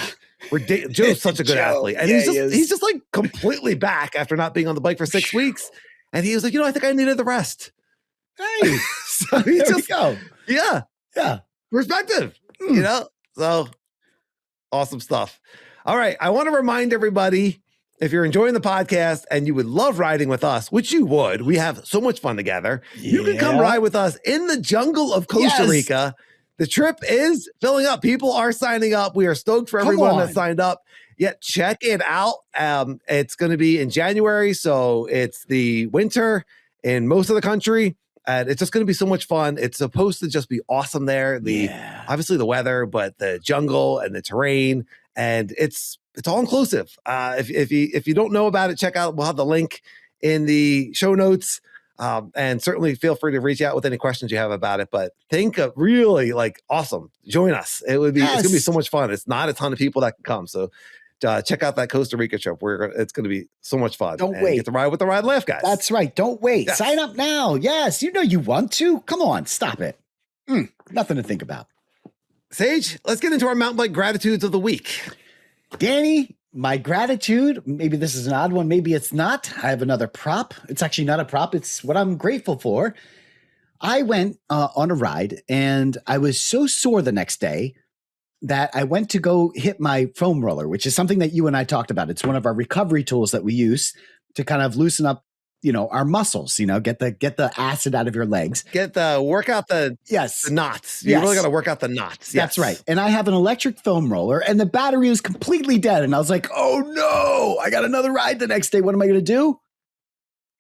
like Joe's such a good athlete, and he's just like completely back after not being on the bike for 6 weeks, and he was like, I think I needed the rest. Hey, so he just go, yeah, perspective, so. Awesome stuff. All right. I want to remind everybody, if you're enjoying the podcast and you would love riding with us, which you would, we have so much fun together. You can come ride with us in the jungle of Costa Rica. The trip is filling up. People are signing up. We are stoked for everyone that signed up. Check it out. It's going to be in January. So it's the winter in most of the country. And it's just going to be so much fun. It's supposed to just be awesome there. Obviously the weather, but the jungle and the terrain, and it's all inclusive. If you don't know about it, check out. We'll have the link in the show notes, and certainly feel free to reach out with any questions you have about it. But think of really awesome. Join us. It's going to be so much fun. It's not a ton of people that can come, so. Check out that Costa Rica trip. It's going to be so much fun. Don't wait. Get to ride with the Ride Laugh guys. That's right. Don't wait. Yes. Sign up now. Yes. You want to. Come on. Stop it. Nothing to think about. Sage, let's get into our mountain bike gratitudes of the week. Danny, my gratitude, maybe this is an odd one. Maybe it's not. I have another prop. It's actually not a prop. It's what I'm grateful for. I went on a ride, and I was so sore the next day that I went to go hit my foam roller, which is something that you and I talked about. It's one of our recovery tools that we use to kind of loosen up, our muscles, get the acid out of your legs. Work out the knots. You really got to work out the knots. Yes. That's right. And I have an electric foam roller, and the battery was completely dead. And I was like, oh no, I got another ride the next day. What am I going to do?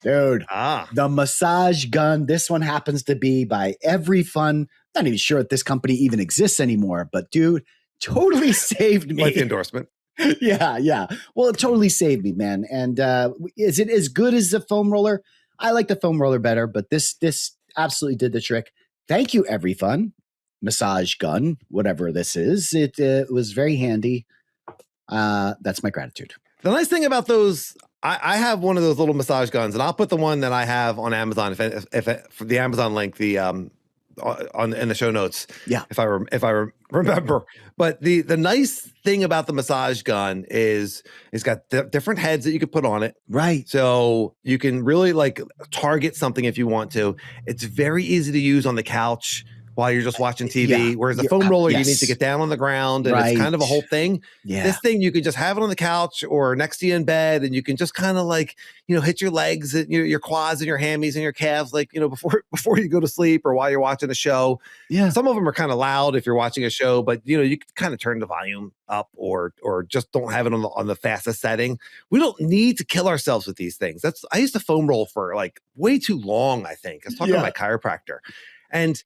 Dude, the massage gun. This one happens to be by Everyfun. Not even sure if this company even exists anymore, but dude, totally saved me. Like the endorsement. Yeah. Well, it totally saved me, man. And is it as good as the foam roller? I like the foam roller better, but this absolutely did the trick. Thank you, Everyfun Massage Gun, whatever this is. It was very handy. That's my gratitude. The nice thing about those, I have one of those little massage guns, and I'll put the one that I have on Amazon. If for the Amazon link, in the show notes. Yeah. If I remember. But the nice thing about the massage gun is it's got different heads that you can put on it. Right. So you can really target something if you want to. It's very easy to use on the couch while you're just watching TV. Whereas the foam roller, you need to get down on the ground, and it's kind of a whole thing. Yeah. This thing, you can just have it on the couch or next to you in bed, and you can just kind of hit your legs, and your quads and your hammies and your calves, before you go to sleep or while you're watching a show. Yeah. Some of them are kind of loud if you're watching a show, but you can kind of turn the volume up or just don't have it on the fastest setting. We don't need to kill ourselves with these things. I used to foam roll for way too long, I think. I was talking to my chiropractor, and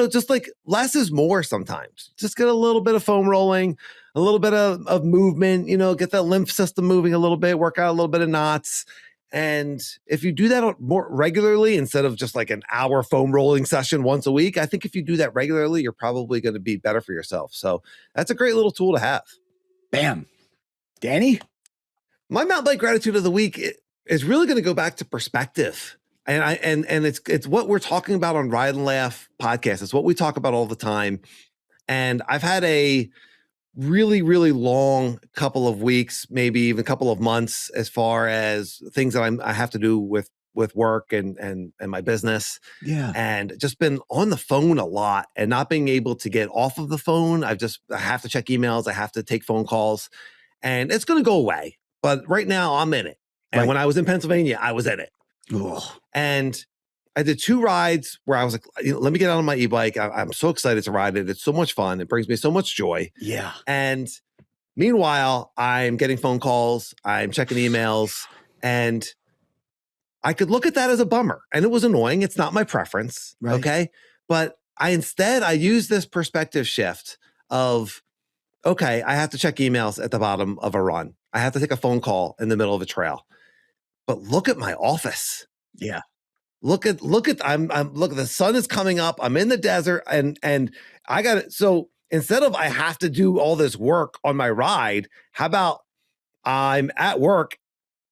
just less is more sometimes. Just get a little bit of foam rolling, a little bit of movement, get that lymph system moving a little bit, work out a little bit of knots. And if you do that more regularly, instead of just an hour foam rolling session once a week, I think if you do that regularly, you're probably going to be better for yourself. So that's a great little tool to have. Bam. Danny? My mountain bike gratitude of the week is really going to go back to perspective. And it's what we're talking about on Ride Laugh Podcast. It's what we talk about all the time. And I've had a really, really long couple of weeks, maybe even a couple of months, as far as things that I have to do with with work and my business. Yeah. And just been on the phone a lot and not being able to get off of the phone. I have to check emails. I have to take phone calls, and it's going to go away. But right now I'm in it. And Right. when I was in Pennsylvania, I was in it. Ugh. And I did 2 rides where I was like, let me get out on my e-bike. I'm so excited to ride it. It's so much fun. It brings me so much joy. Yeah. And meanwhile, I'm getting phone calls, I'm checking emails, and I could look at that as a bummer. And it was annoying. It's not my preference. Right. Okay. But I use this perspective shift of, okay, I have to check emails at the bottom of a run. I have to take a phone call in the middle of a trail. But look at my office. Yeah. Look at the sun is coming up. I'm in the desert and I got it. So instead of I have to do all this work on my ride, how about I'm at work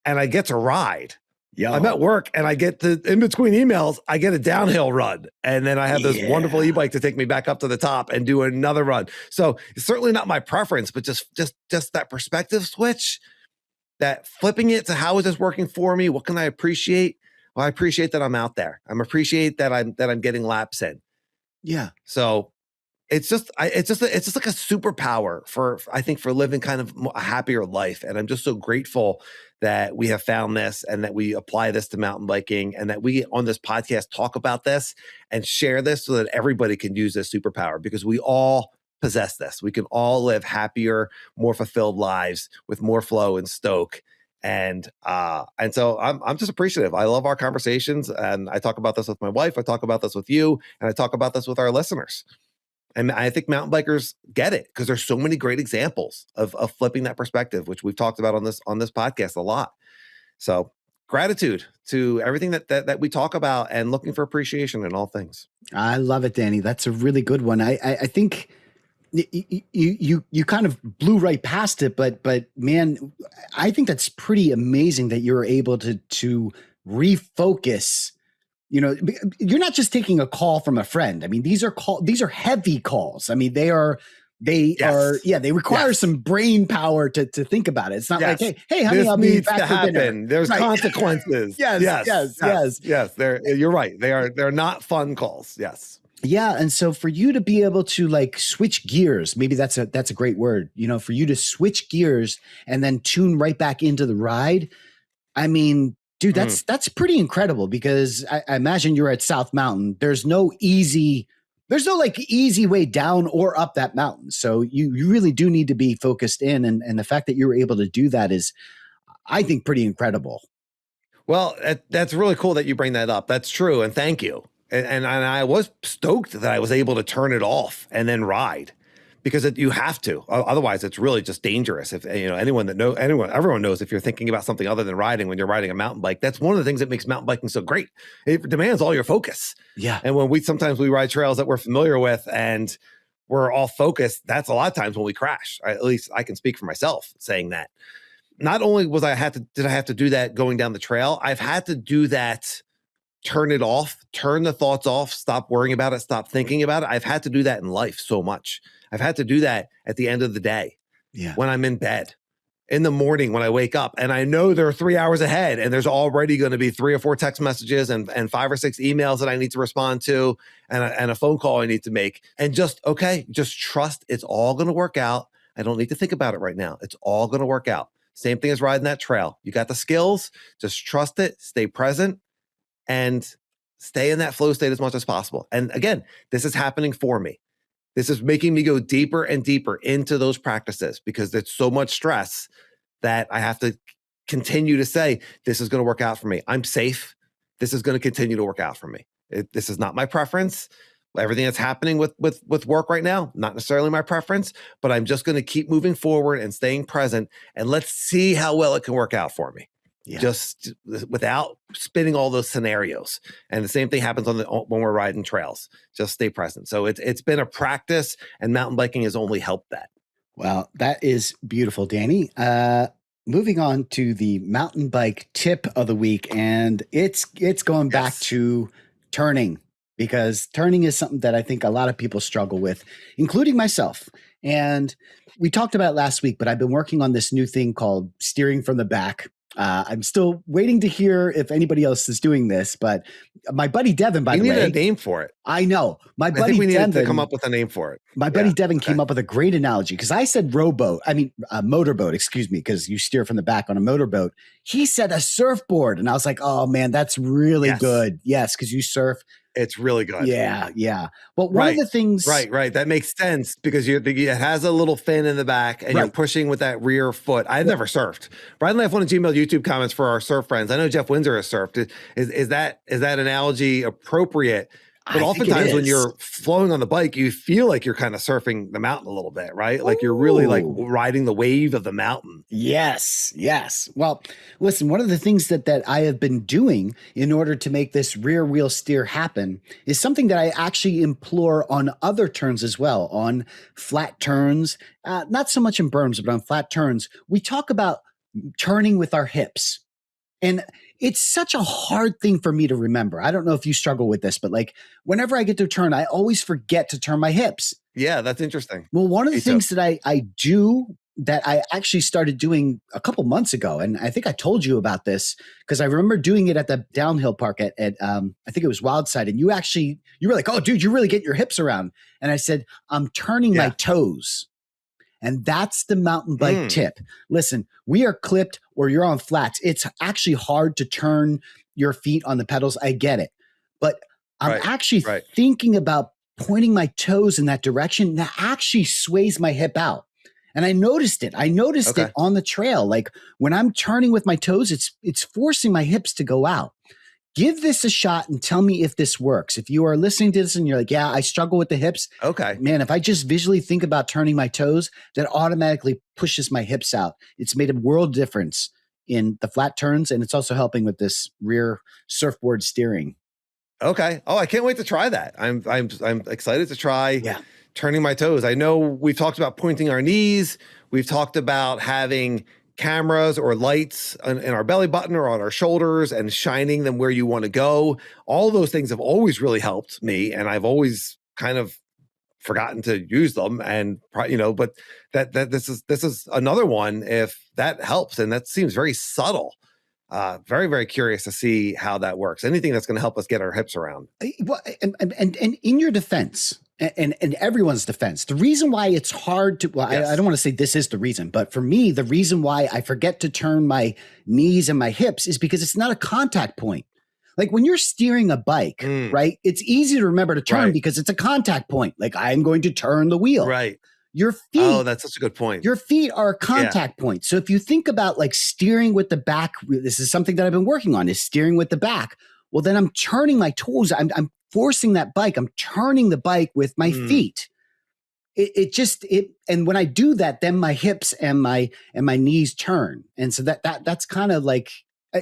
and I get to ride? Yeah. I'm at work and I get to, in between emails, I get a downhill run. And then I have this wonderful e-bike to take me back up to the top and do another run. So it's certainly not my preference, but just that perspective switch, that flipping it to how is this working for me? What can I appreciate? Well, I appreciate that I'm out there. I appreciate that I'm getting laps in. Yeah. So it's just like a superpower for living kind of a happier life. And I'm just so grateful that we have found this and that we apply this to mountain biking and that we on this podcast talk about this and share this so that everybody can use this superpower, because we all possess this. We can all live happier, more fulfilled lives with more flow and stoke. And so I'm just appreciative. I love our conversations, and I talk about this with my wife. I talk about this with you, and I talk about this with our listeners. And I think mountain bikers get it because there's so many great examples of flipping that perspective, which we've talked about on this podcast a lot. So gratitude to everything that we talk about and looking for appreciation in all things. I love it, Danny. That's a really good one. I think you kind of blew right past it, but man, I think that's pretty amazing that you're able to refocus. You know, you're not just taking a call from a friend. I mean, these are heavy calls. I mean, they require some brain power to think about it. It's not like, hey, honey, I'll be back for dinner. There's consequences. Yes. You're right. They're not fun calls. Yes. Yeah. And so for you to be able to like switch gears, maybe that's a great word, you know, for you to switch gears and then tune right back into the ride. I mean, dude, that's pretty incredible, because I imagine you're at South Mountain. There's no easy way down or up that mountain. So you really do need to be focused in. And the fact that you were able to do that is, I think, pretty incredible. Well, that's really cool that you bring that up. That's true. And thank you. And I was stoked that I was able to turn it off and then ride, because you have to. Otherwise, it's really just dangerous. If everyone knows, if you're thinking about something other than riding when you're riding a mountain bike, that's one of the things that makes mountain biking so great. It demands all your focus. Yeah. And when sometimes we ride trails that we're familiar with and we're all focused, that's a lot of times when we crash. At least I can speak for myself saying that. Not only did I have to do that going down the trail, I've had to do that. Turn it off, turn the thoughts off, stop worrying about it, stop thinking about it. I've had to do that in life so much. I've had to do that at the end of the day, when I'm in bed, in the morning when I wake up, and I know there are 3 hours ahead, and there's already going to be 3 or 4 text messages and 5 or 6 emails that I need to respond to, and a phone call I need to make, and just trust it's all going to work out. I don't need to think about it right now. It's all going to work out. Same thing as riding that trail. You got the skills, just trust it, stay present, and stay in that flow state as much as possible. And again, this is happening for me. This is making me go deeper and deeper into those practices, because there's so much stress that I have to continue to say, this is going to work out for me. I'm safe. This is going to continue to work out for me. This is not my preference. Everything that's happening with work right now, not necessarily my preference, but I'm just going to keep moving forward and staying present, and let's see how well it can work out for me. Yeah. Just without spinning all those scenarios. And the same thing happens when we're riding trails. Just stay present. So it's been a practice, and mountain biking has only helped that. Well, that is beautiful, Danny. Moving on to the mountain bike tip of the week, and it's going back to turning, because turning is something that I think a lot of people struggle with, including myself. And we talked about it last week, but I've been working on this new thing called steering from the back. I'm still waiting to hear if anybody else is doing this, but my buddy Devin, by the way. We need a name for it. I know. I think we needed to come up with a name for it. My buddy Devin came up with a great analogy because I said motorboat, excuse me, because you steer from the back on a motorboat. He said a surfboard. And I was like, oh man, that's really good. Yes, because you surf. It's really good. Yeah. But one of the things. Right. That makes sense because it has a little fin in the back and you're pushing with that rear foot. I've never surfed. Ride Laugh on Gmail YouTube comments for our surf friends. I know Jeff Windsor has surfed. Is that analogy appropriate? But oftentimes when you're flowing on the bike, you feel like you're kind of surfing the mountain a little bit, right? Like you're really like riding the wave of the mountain. Yes. Well, listen, one of the things that I have been doing in order to make this rear wheel steer happen is something that I actually implore on other turns as well, on flat turns, not so much in berms, but on flat turns. We talk about turning with our hips. And it's such a hard thing for me to remember. I don't know if you struggle with this, but like whenever I get to turn, I always forget to turn my hips. Yeah, that's interesting. Well, one of the things that I do that I actually started doing a couple months ago, and I think I told you about this because I remember doing it at the downhill park at I think it was Wildside, and you were like, oh, dude, you're really getting your hips around. And I said, I'm turning my toes. And that's the mountain bike tip. Listen, we are clipped or you're on flats. It's actually hard to turn your feet on the pedals. I get it. But I'm actually thinking about pointing my toes in that direction. That actually sways my hip out. And I noticed it. It on the trail. Like when I'm turning with my toes, it's forcing my hips to go out. Give this a shot and tell me if this works. If you are listening to this and you're like, yeah, I struggle with the hips. Okay. Man, if I just visually think about turning my toes, that automatically pushes my hips out. It's made a world difference in the flat turns, and it's also helping with this rear surfboard steering. Okay. Oh, I can't wait to try that. I'm excited to try turning my toes. I know we've talked about pointing our knees. We've talked about having cameras or lights in our belly button or on our shoulders and shining them where you want to go. All those things have always really helped me, and I've always kind of forgotten to use them. And but that this is another one if that helps, and that seems very subtle. Very, very curious to see how that works. Anything that's going to help us get our hips around. Well, and in your defense, and everyone's defense, the reason why it's hard to, I don't want to say this is the reason, but for me, the reason why I forget to turn my knees and my hips is because it's not a contact point. Like when you're steering a bike, right? It's easy to remember to turn because it's a contact point. Like I'm going to turn the wheel. Right. Your feet. Oh, that's such a good point. Your feet are a contact point. So if you think about like steering with the back, this is something that I've been working on, is steering with the back. Well, then I'm turning my toes. I'm forcing that bike. I'm turning the bike with my feet. And when I do that, then my hips and my knees turn. And so that's kind of like,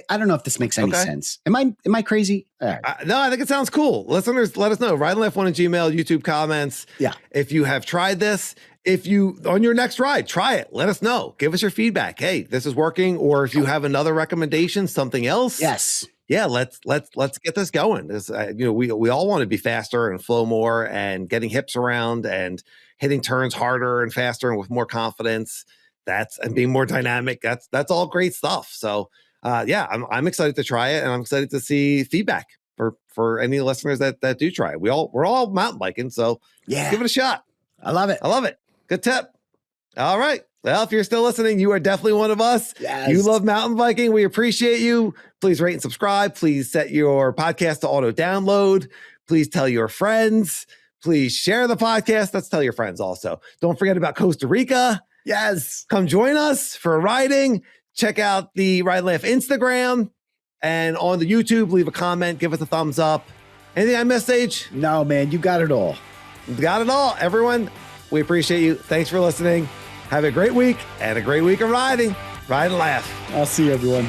I don't know if this makes any sense. Am I crazy? Right. No, I think it sounds cool. Listeners, let us know. Ride Laugh on Gmail, YouTube comments. Yeah. If you have tried this, if you on your next ride, try it. Let us know. Give us your feedback. Hey, this is working. Or if you have another recommendation, something else. Yes. Yeah, let's get this going. This, we all want to be faster and flow more and getting hips around and hitting turns harder and faster and with more confidence. And being more dynamic. That's all great stuff. So. I'm excited to try it, and I'm excited to see feedback for any listeners that do try it. We're all mountain biking, so give it a shot. I love it. Good tip. All right. Well, if you're still listening, you are definitely one of us. Yes. You love mountain biking. We appreciate you. Please rate and subscribe. Please set your podcast to auto download. Please tell your friends. Please share the podcast. Let's tell your friends also. Don't forget about Costa Rica. Yes. Come join us for riding. Check out the Ride Laugh Instagram, and on the YouTube, leave a comment, give us a thumbs up. Anything I missed, Sage? No, man, you got it all. Got it all. Everyone, we appreciate you. Thanks for listening. Have a great week and a great week of riding. Ride and laugh. I'll see you, everyone.